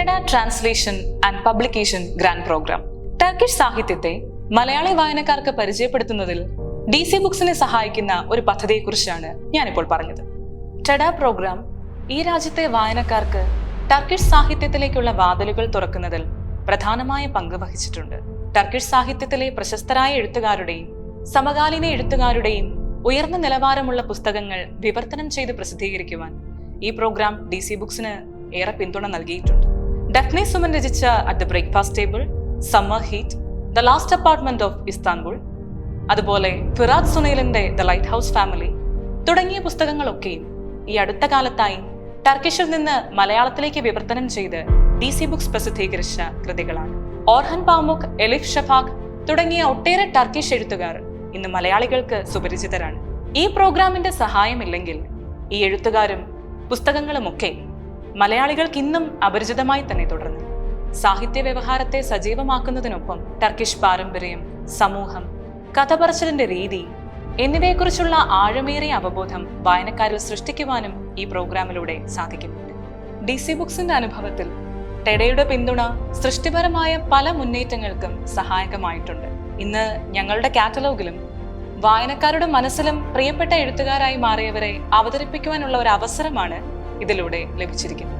ടെഡ translation and publication grant programme. Turkish സാഹിത്യത്തെ മലയാളി വായനക്കാർക്ക് പരിചയപ്പെടുത്തുന്നതിൽ DC ബുക്സിനെ സഹായിക്കുന്ന ഒരു പദ്ധതിയെക്കുറിച്ചാണ് ഞാനിപ്പോൾ പറഞ്ഞത്. ടെഡ പ്രോഗ്രാം ഈ രാജ്യത്തെ വായനക്കാർക്ക് ടർക്കിഷ് സാഹിത്യത്തിലേക്കുള്ള വാതിലുകൾ തുറക്കുന്നതിൽ പ്രധാനമായ പങ്ക് വഹിച്ചിട്ടുണ്ട്. ടർക്കിഷ് സാഹിത്യത്തിലെ പ്രശസ്തരായ എഴുത്തുകാരുടെയും സമകാലീന എഴുത്തുകാരുടെയും ഉയർന്ന നിലവാരമുള്ള പുസ്തകങ്ങൾ വിവർത്തനം ചെയ്ത് പ്രസിദ്ധീകരിക്കുവാൻ ഈ പ്രോഗ്രാം DC ബുക്സിന് ഏറെ പിന്തുണ നൽകിയിട്ടുണ്ട്. ഡഫ്നെ സുമൻ രചിച്ച at the breakfast table, summer heat, the last apartment of Istanbul, അതുപോലെ ഫിറാദ് സുനൈലിന്റെ ദ ലൈറ്റ് ഹൗസ് ഫാമിലി തുടങ്ങിയ പുസ്തകങ്ങളൊക്കെയും ഈ അടുത്ത കാലത്തായി ടർക്കിഷിൽ നിന്ന് മലയാളത്തിലേക്ക് വിവർത്തനം ചെയ്ത് DC ബുക്സ് പ്രസിദ്ധീകരിച്ച കൃതികളാണ്. ഓർഹൻ പാമുക്, എലിഫ് ഷഫാഖ് തുടങ്ങിയ ഒട്ടേറെ ടർക്കിഷ് എഴുത്തുകാർ ഇന്ന് മലയാളികൾക്ക് സുപരിചിതരാണ്. ഈ പ്രോഗ്രാമിന്റെ സഹായമില്ലെങ്കിൽ ഈ എഴുത്തുകാരും പുസ്തകങ്ങളുമൊക്കെ മലയാളികൾക്ക് ഇന്നും അപരിചിതമായി തന്നെ തുടർന്നു. സാഹിത്യ വ്യവഹാരത്തെ സജീവമാക്കുന്നതിനൊപ്പം ടർക്കിഷ് പാരമ്പര്യം, സമൂഹം, കഥ പറച്ചിലിന്റെ രീതി എന്നിവയെക്കുറിച്ചുള്ള ആഴമേറിയ അവബോധം വായനക്കാരിൽ സൃഷ്ടിക്കുവാനും ഈ പ്രോഗ്രാമിലൂടെ സാധിക്കുന്നുണ്ട്. DC ബുക്സിന്റെ അനുഭവത്തിൽ ടെഡയുടെ പിന്തുണ സൃഷ്ടിപരമായ പല മുന്നേറ്റങ്ങൾക്കും സഹായകമായിട്ടുണ്ട്. ഇന്ന് ഞങ്ങളുടെ കാറ്റലോഗിലും വായനക്കാരുടെ മനസ്സിലും പ്രിയപ്പെട്ട എഴുത്തുകാരായി മാറിയവരെ അവതരിപ്പിക്കുവാനുള്ള ഒരു അവസരമാണ് ഇതിലൂടെ ലഭിച്ചിരിക്കുന്നത്.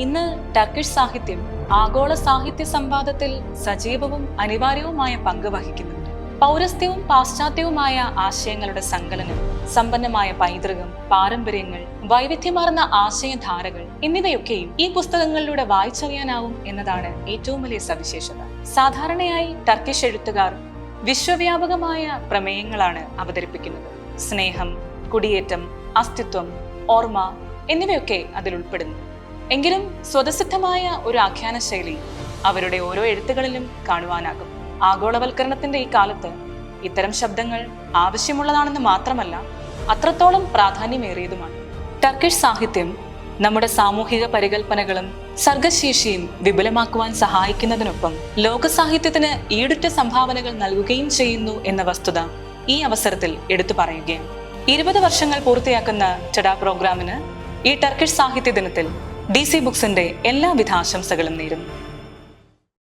ഇന്ന് ടർക്കിഷ് സാഹിത്യം ആഗോള സാഹിത്യ സംവാദത്തിൽ സജീവവും അനിവാര്യവുമായ പങ്ക് വഹിക്കുന്നുണ്ട്. പൗരസ്ത്യവും പാശ്ചാത്യവുമായ ആശയങ്ങളുടെ സങ്കലനം, സമ്പന്നമായ പൈതൃകം, പാരമ്പര്യങ്ങൾ, വൈവിധ്യമാർന്ന ആശയധാരകൾ എന്നിവയൊക്കെയും ഈ പുസ്തകങ്ങളിലൂടെ വായിച്ചറിയാനാവും എന്നതാണ് ഏറ്റവും വലിയ സവിശേഷത. സാധാരണയായി ടർക്കിഷ് എഴുത്തുകാർ വിശ്വവ്യാപകമായ പ്രമേയങ്ങളാണ് അവതരിപ്പിക്കുന്നത്. സ്നേഹം, കുടിയേറ്റം, അസ്തിത്വം, ഓർമ്മ എന്നിവയൊക്കെ അതിൽ ഉൾപ്പെടുന്നു. എങ്കിലും സ്വതസിദ്ധമായ ഒരു ആഖ്യാന ശൈലി അവരുടെ ഓരോ എഴുത്തുകളിലും കാണുവാനാകും. ആഗോളവൽക്കരണത്തിന്റെ ഈ കാലത്ത് ഇത്തരം ശബ്ദങ്ങൾ ആവശ്യമുള്ളതാണെന്ന് മാത്രമല്ല, അത്രത്തോളം പ്രാധാന്യമേറിയതുമാണ്. ടർക്കിഷ് സാഹിത്യം നമ്മുടെ സാമൂഹിക പരികൽപ്പനകളും സർഗശേഷിയും വിപുലമാക്കുവാൻ സഹായിക്കുന്നതിനൊപ്പം ലോക സാഹിത്യത്തിന് ഈടുറ്റ സംഭാവനകൾ നൽകുകയും ചെയ്യുന്നു എന്ന വസ്തുത ഈ അവസരത്തിൽ എടുത്തു പറയുകയാണ്. 20 വർഷങ്ങൾ പൂർത്തിയാക്കുന്ന ടെഡ പ്രോഗ്രാമിന് ഈ ടർക്കിഷ് സാഹിത്യ ദിനത്തിൽ DC ബുക്സിന്റെ എല്ലാവിധ ആശംസകളും നേരുന്നു.